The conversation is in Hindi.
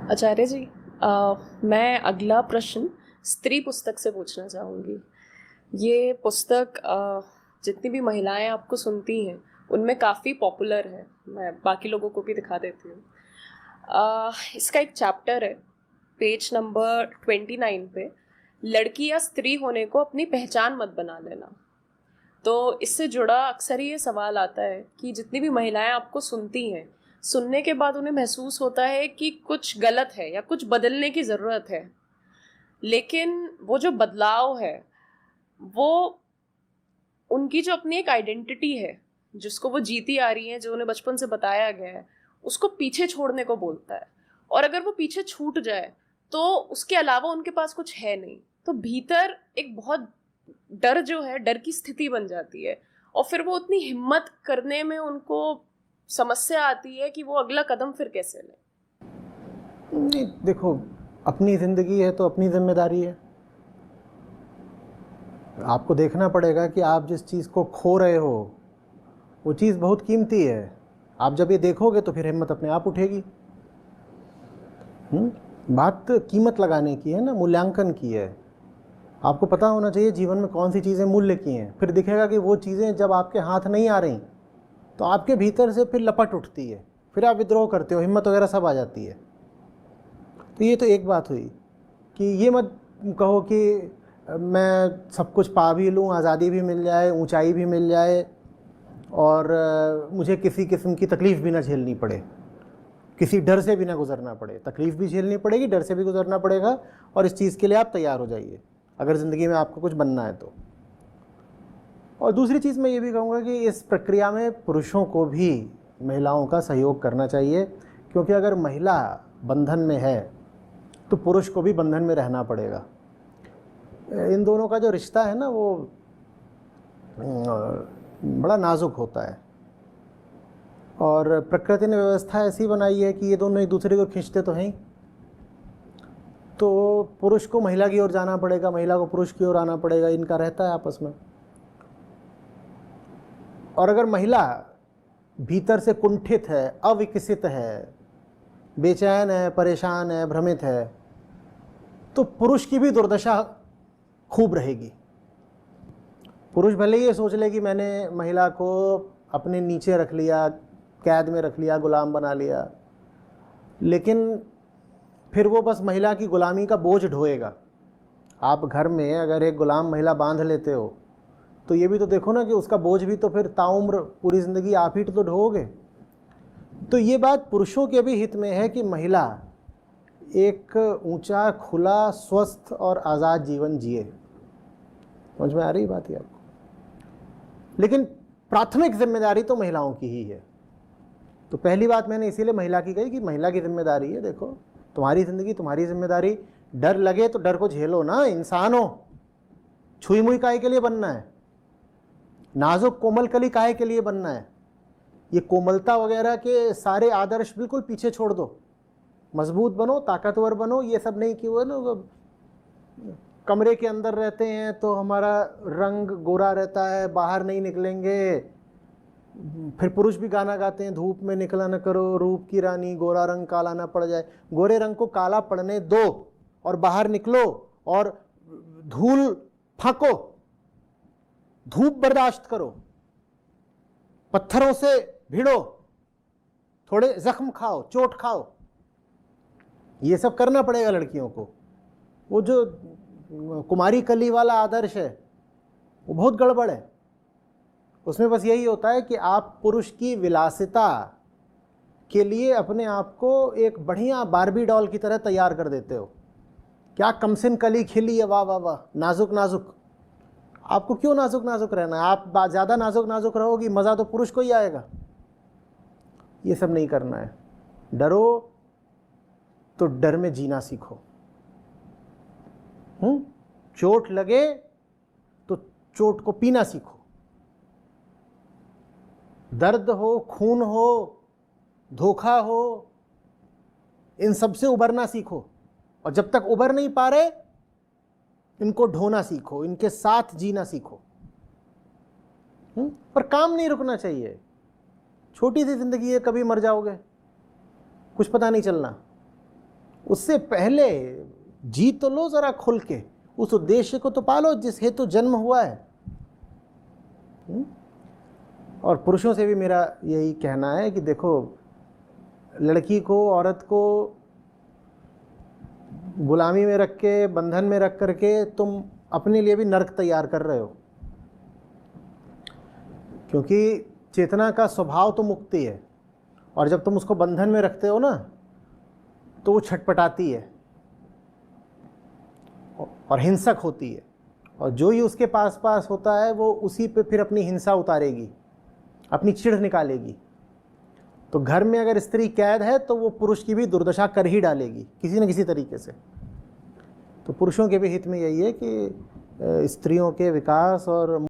आचार्य जी, मैं अगला प्रश्न स्त्री पुस्तक से पूछना चाहूँगी। ये पुस्तक जितनी भी महिलाएं आपको सुनती हैं उनमें काफ़ी पॉपुलर है। मैं बाकी लोगों को भी दिखा देती हूँ। इसका एक चैप्टर है, पेज नंबर 29 पे, लड़की या स्त्री होने को अपनी पहचान मत बना लेना। तो इससे जुड़ा अक्सर ये सवाल आता है कि जितनी भी महिलाएं आपको सुनती हैं, सुनने के बाद उन्हें महसूस होता है कि कुछ गलत है या कुछ बदलने की ज़रूरत है, लेकिन वो जो बदलाव है वो उनकी जो अपनी एक आइडेंटिटी है जिसको वो जीती आ रही है, जो उन्हें बचपन से बताया गया है, उसको पीछे छोड़ने को बोलता है। और अगर वो पीछे छूट जाए तो उसके अलावा उनके पास कुछ है नहीं। तो भीतर एक बहुत डर जो है, डर की स्थिति बन जाती है। और फिर वो उतनी हिम्मत करने में उनको समस्या आती है कि वो अगला कदम फिर कैसे ले। नहीं, देखो, अपनी ज़िंदगी है तो अपनी जिम्मेदारी है। आपको देखना पड़ेगा कि आप जिस चीज़ को खो रहे हो वो चीज़ बहुत कीमती है। आप जब ये देखोगे तो फिर हिम्मत अपने आप उठेगी। बात कीमत लगाने की है ना, मूल्यांकन की है। आपको पता होना चाहिए जीवन में कौन सी चीज़ें मूल्य की हैं। फिर दिखेगा कि वो चीज़ें जब आपके हाथ नहीं आ रही तो आपके भीतर से फिर लपट उठती है, फिर आप विद्रोह करते हो, हिम्मत वगैरह सब आ जाती है। तो ये तो एक बात हुई कि ये मत कहो कि मैं सब कुछ पा भी लूँ, आज़ादी भी मिल जाए, ऊंचाई भी मिल जाए और मुझे किसी किस्म की तकलीफ़ भी ना झेलनी पड़े, किसी डर से भी ना गुजरना पड़े। तकलीफ़ भी झेलनी पड़ेगी, डर से भी गुजरना पड़ेगा, और इस चीज़ के लिए आप तैयार हो जाइए अगर ज़िंदगी में आपको कुछ बनना है तो। और दूसरी चीज़ मैं ये भी कहूँगा कि इस प्रक्रिया में पुरुषों को भी महिलाओं का सहयोग करना चाहिए, क्योंकि अगर महिला बंधन में है तो पुरुष को भी बंधन में रहना पड़ेगा। इन दोनों का जो रिश्ता है ना वो बड़ा नाजुक होता है, और प्रकृति ने व्यवस्था ऐसी बनाई है कि ये दोनों एक दूसरे को खींचते तो हैं ही। तो पुरुष को महिला की ओर जाना पड़ेगा, महिला को पुरुष की ओर आना पड़ेगा, इनका रहता है आपस में। और अगर महिला भीतर से कुंठित है, अविकसित है, बेचैन है, परेशान है, भ्रमित है, तो पुरुष की भी दुर्दशा खूब रहेगी। पुरुष भले ही ये सोच ले कि मैंने महिला को अपने नीचे रख लिया, कैद में रख लिया, गुलाम बना लिया, लेकिन फिर वो बस महिला की गुलामी का बोझ ढोएगा। आप घर में अगर एक गुलाम महिला बांध लेते हो तो ये भी तो देखो ना कि उसका बोझ भी तो फिर ताउम्र पूरी ज़िंदगी आप ही तो ढोओगे। तो ये बात पुरुषों के भी हित में है कि महिला एक ऊंचा, खुला, स्वस्थ और आज़ाद जीवन जिए। समझ में आ रही बात है आपको? लेकिन प्राथमिक जिम्मेदारी तो महिलाओं की ही है। तो पहली बात मैंने इसीलिए महिला की कही कि महिला की जिम्मेदारी है। देखो, तुम्हारी ज़िंदगी, तुम्हारी जिम्मेदारी। डर लगे तो डर को झेलो ना, इंसान हो। छुई मुई काहे के लिए बनना है? नाजुक कोमल कली काहे के लिए बनना है? ये कोमलता वगैरह के सारे आदर्श बिल्कुल पीछे छोड़ दो। मजबूत बनो, ताकतवर बनो। ये सब नहीं कि वो ना कमरे के अंदर रहते हैं तो हमारा रंग गोरा रहता है, बाहर नहीं निकलेंगे। फिर पुरुष भी गाना गाते हैं, धूप में निकला न करो रूप की रानी, गोरा रंग काला ना पड़ जाए। गोरे रंग को काला पड़ने दो और बाहर निकलो और धूल फाको, धूप बर्दाश्त करो, पत्थरों से भिड़ो, थोड़े जख्म खाओ, चोट खाओ। ये सब करना पड़ेगा लड़कियों को। वो जो कुमारी कली वाला आदर्श है वो बहुत गड़बड़ है। उसमें बस यही होता है कि आप पुरुष की विलासिता के लिए अपने आप को एक बढ़िया बारबी डॉल की तरह तैयार कर देते हो। क्या कमसिन कली खिली है, वाह वाह वाह, नाजुक नाजुक। आपको क्यों नाजुक नाजुक रहना है? आप ज़्यादा नाजुक नाजुक रहोगी, मज़ा तो पुरुष को ही आएगा। ये सब नहीं करना है। डरो तो डर में जीना सीखो। चोट लगे तो चोट को पीना सीखो। दर्द हो, खून हो, धोखा हो, इन सब से उबरना सीखो। और जब तक उबर नहीं पा रहे, इनको ढोना सीखो, इनके साथ जीना सीखो। पर काम नहीं रुकना चाहिए। छोटी सी जिंदगी है, कभी मर जाओगे, कुछ पता नहीं चलना। उससे पहले जी तो लो जरा खुल के, उस उद्देश्य को तो पालो जिस हेतु जन्म हुआ है। और पुरुषों से भी मेरा यही कहना है कि देखो, लड़की को, औरत को गुलामी में रख के, बंधन में रख करके तुम अपने लिए भी नरक तैयार कर रहे हो, क्योंकि चेतना का स्वभाव तो मुक्ति है, और जब तुम उसको बंधन में रखते हो ना तो वो छटपटाती है और हिंसक होती है, और जो ही उसके पास पास होता है वो उसी पे फिर अपनी हिंसा उतारेगी, अपनी चिढ़ निकालेगी। तो घर में अगर स्त्री कैद है तो वो पुरुष की भी दुर्दशा कर ही डालेगी किसी न किसी तरीके से। तो पुरुषों के भी हित में यही है कि स्त्रियों के विकास और